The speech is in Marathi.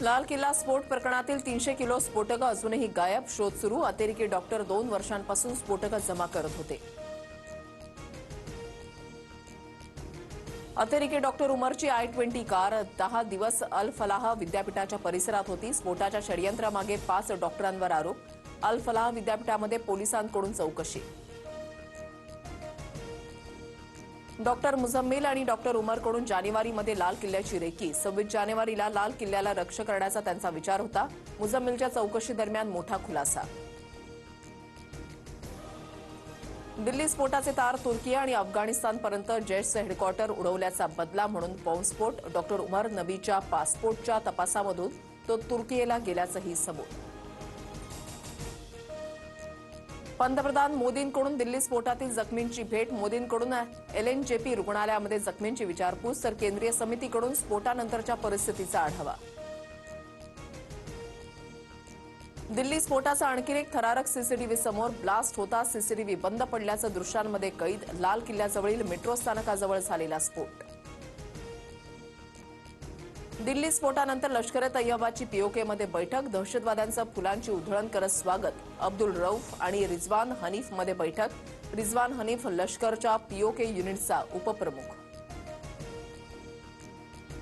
लाल किल्ला स्फोट प्रकरणातील 300 किलो स्फोटकं अजूनही गायब. शोध सुरू. अतिरेकी डॉक्टर 2 वर्षांपासून स्फोटकं जमा करत होते. अतिरेकी डॉक्टर उमरची I-20 कार 10 दिवस अल फलाह विद्यापीठाच्या परिसरात होती. स्फोटाच्या षडयंत्रामागे 5 डॉक्टरांवर आरोप. अल फलाह विद्यापीठामध्ये पोलिसांकडून चौकशी. डॉक्टर मुझम्मिल आणि डॉक्टर उमरकडून जानेवारीमध्ये लाल किल्ल्याची रेकी. 26 जानेवारीला लाल किल्ल्याला रक्षक करण्याचा त्यांचा विचार होता. मुझम्मिलच्या चौकशी दरम्यान मोठा खुलासा. दिल्ली स्फोटाचे तार तुर्की आणि अफगाणिस्तानपर्यंत जेट्सचे हेडक्वार्टर उडवल्याचा बदला म्हणून बॉम्बस्फोट. डॉक्टर उमर नबीच्या पासपोर्टच्या तपासामधून तो तुर्कीला गेल्याचंही सबूत. पंतप्रधान मोदींकडून दिल्ली स्फोटातील जखमींची भेट. मोदींकडून LNJP रुग्णालयामध्ये जखमींची विचारपूस, तर केंद्रीय समितीकडून स्फोटानंतरच्या परिस्थितीचा आढावा. दिल्ली स्फोटाचा आणखी एक थरारक सीसीटीव्ही समोर. ब्लास्ट होता सीसीटीव्ही बंद पडल्याचं दृश्यांमध्ये कैद. लाल किल्ल्याजवळील मेट्रो स्थानकाजवळ झालेला स्फोट. दिल्ली स्फोटानंतर लष्कर ए तैयबाची POKमध्ये बैठक. दहशतवाद्यांचं फुलांची उधळण करत स्वागत. अब्दुल रऊफ आणि रिजवान हनीफमध्ये बैठक. रिजवान हनीफ लष्करच्या POK युनिटचा उपप्रमुख.